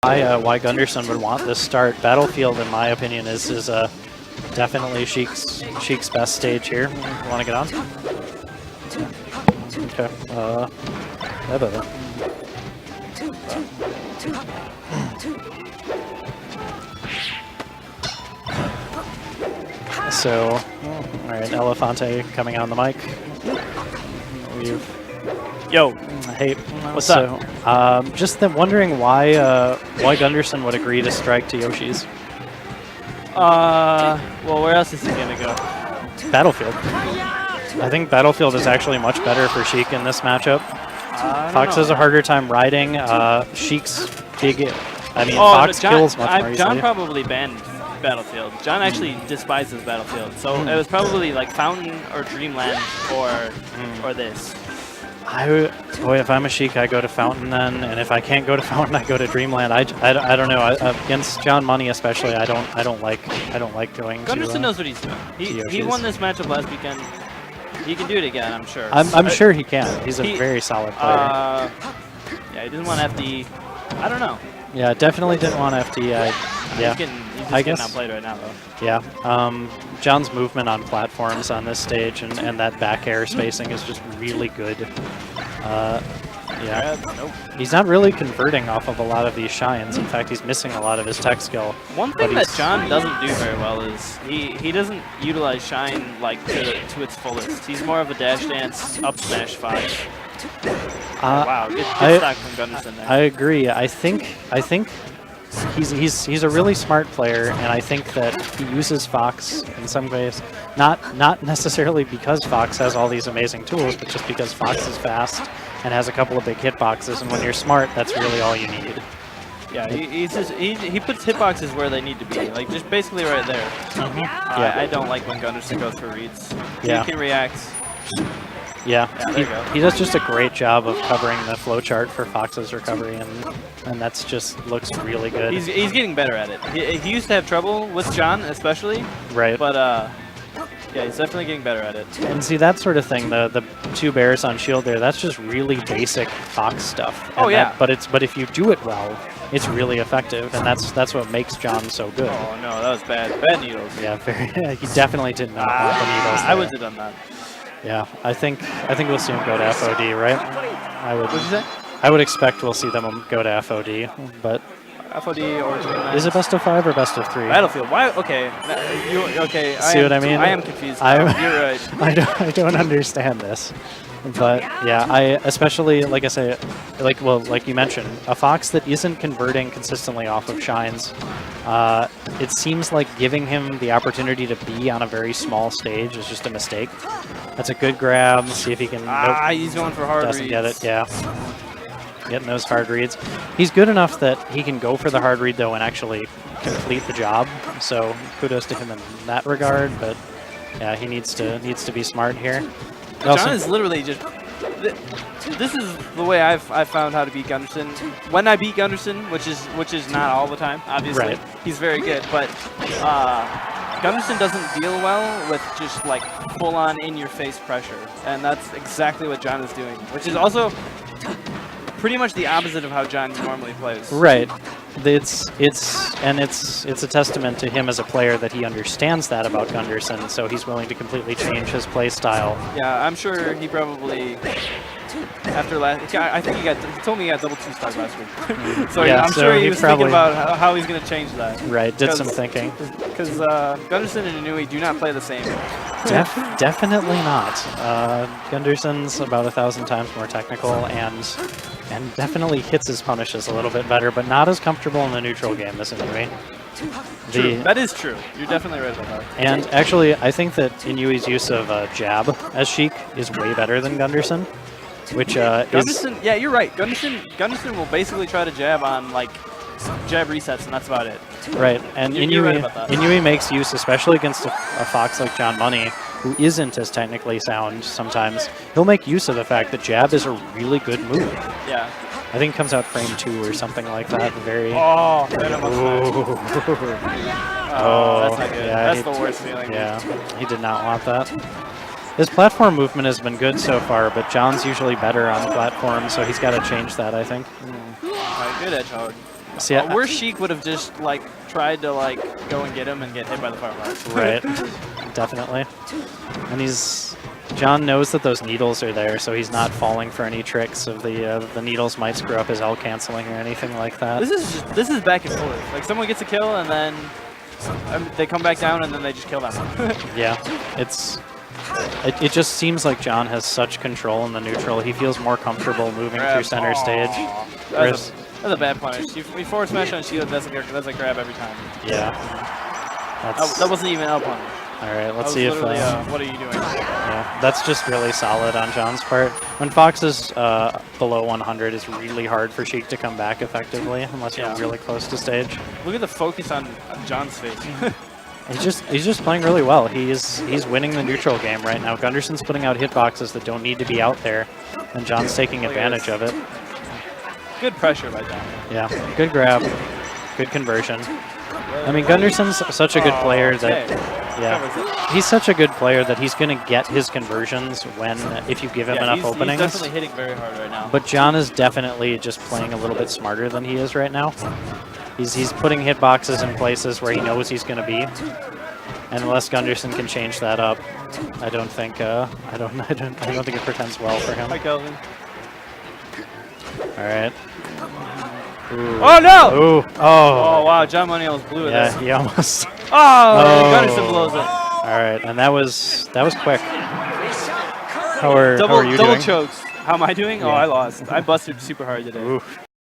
why Gundersen would want this start. Battlefield, in my opinion, is definitely Sheik's best stage here. Want to get on? Okay. So, all right, Elefante coming on the mic. Yo, hey, what's up? Just wondering why Gundersen would agree to strike to Yoshi's. Well, where else is he gonna go? Battlefield. I think Battlefield is actually much better for Sheik in this matchup. Fox has a harder time riding. Sheik's big. I mean, Fox kills much more easily. John probably banned Battlefield. John actually despises Battlefield, so it was probably like Fountain or Dreamland or this. Boy, if I'm a Sheik, I go to Fountain then, and if I can't go to Fountain, I go to Dreamland. I don't know. Against John Money especially, I don't like going. Gundersen knows what he's doing. He won this matchup last weekend. He can do it again, I'm sure. I'm sure he can. He's a very solid player. Yeah, he doesn't want FD. I don't know. Yeah, definitely didn't want FD. Yeah. He's just getting outplayed right now, though. Yeah. John's movement on platforms on this stage and that back air spacing is just really good. Yeah. Nope. He's not really converting off of a lot of these shines. In fact, he's missing a lot of his tech skill. One thing that John doesn't do very well is he doesn't utilize shine like to its fullest. He's more of a dash dance up smash 5. Wow, good stock from Gundersen there. I agree. I think he's a really smart player, and I think that he uses Fox in some ways, not necessarily because Fox has all these amazing tools, but just because Fox is fast and has a couple of big hitboxes, and when you're smart, that's really all you need. Yeah, he puts hitboxes where they need to be, like just basically right there. Yeah. I don't like when Gundersen goes for reads. Yeah. He can react. Yeah, there you go. He does just a great job of covering the flowchart for Fox's recovery, and that's just looks really good. He's getting better at it. He used to have trouble with John, especially. Right. But yeah, he's definitely getting better at it. And see, that sort of thing, the 2 bears on shield there, that's just really basic Fox stuff. And but if you do it well, it's really effective, and that's what makes John so good. Oh no, that was bad. Bad needles. Yeah, he definitely did not want the needles there. I would have done that. Yeah, I think we'll see him go to FOD, right? What'd you say? I would expect we'll see them go to FOD, but FOD or Dreamland. Is it best of 5 or best of 3? Battlefield. Why? Okay. Okay. See what I mean? I am confused. You're right. I don't understand this. But yeah, I especially, like I say, like you mentioned, a Fox that isn't converting consistently off of shines, it seems like giving him the opportunity to be on a very small stage is just a mistake. That's a good grab. See if he can. Nope, he's going for hard doesn't reads. get it. Yeah, getting those hard reads. He's good enough that he can go for the hard read though and actually complete the job. So kudos to him in that regard. But yeah, he needs to be smart here. John is literally just. This is the way I've found how to beat Gundersen. When I beat Gundersen, which is not all the time, obviously, he's very good. But Gundersen doesn't deal well with just like full-on in-your-face pressure, and that's exactly what John is doing, which is also pretty much the opposite of how John normally plays. Right. It's a testament to him as a player that he understands that about Gundersen, so he's willing to completely change his play style. Yeah, I'm sure he probably after last. I think he told me he got double 2-stock last week. So yeah, I'm sure he was thinking about how he's going to change that. Right. Did some thinking. Because Gundersen and Inui do not play the same. Definitely not. Gundersen's about 1,000 times more technical and definitely hits his punishes a little bit better, but not as comfortable in the neutral game as Inui. True. That is true. You're definitely right about that. And actually, I think that Inui's use of jab as Sheik is way better than Gundersen, which Gundersen, yeah, you're right. Gundersen will basically try to jab on like jab resets, and that's about it. Right, and Inui makes use, especially against a Fox like John Money, who isn't as technically sound sometimes. He'll make use of the fact that jab is a really good move. Yeah. I think it comes out frame 2 or something like that. Very. Oh, that's not good. Yeah, that's the worst feeling. Yeah, he did not want that. His platform movement has been good so far, but John's usually better on platform, so he's got to change that, I think. Good edge hog. See, where Sheik would have just like tried to like go and get him and get hit by the fireworks. Right, definitely. And John knows that those needles are there, so he's not falling for any tricks of the needles might screw up his L canceling or anything like that. This is back and forth. Like someone gets a kill and then they come back down and then they just kill them. Yeah, it just seems like John has such control in the neutral. He feels more comfortable moving through center stage. That's a bad punish. You forward smash on shield, that's a grab every time. Yeah. That wasn't even a punish. All right, let's see if... what are you doing? Yeah, that's just really solid on John's part. When Fox is below 100, it's really hard for Sheik to come back effectively unless you're really close to stage. Look at the focus on John's face. He's just playing really well. He's winning the neutral game right now. Gundersen's putting out hitboxes that don't need to be out there, and John's taking advantage of it. Good pressure by John. Yeah, good grab, good conversion. I mean, Gundersen's such a good player that, he's such a good player that he's going to get his conversions if you give him enough openings. He's definitely hitting very hard right now. But John is definitely just playing a little bit smarter than he is right now. He's putting hitboxes in places where he knows he's going to be, and unless Gundersen can change that up, I don't think I don't think it portends well for him. Hi, Kelvin. All right. Ooh. Oh no! Ooh. Oh wow, John Money blew it. Yeah, he almost. Oh, Gundersen blows it. All right, and that was quick. How are you doing? Double chokes. How am I doing? Yeah. Oh, I lost. I busted super hard today. Oof.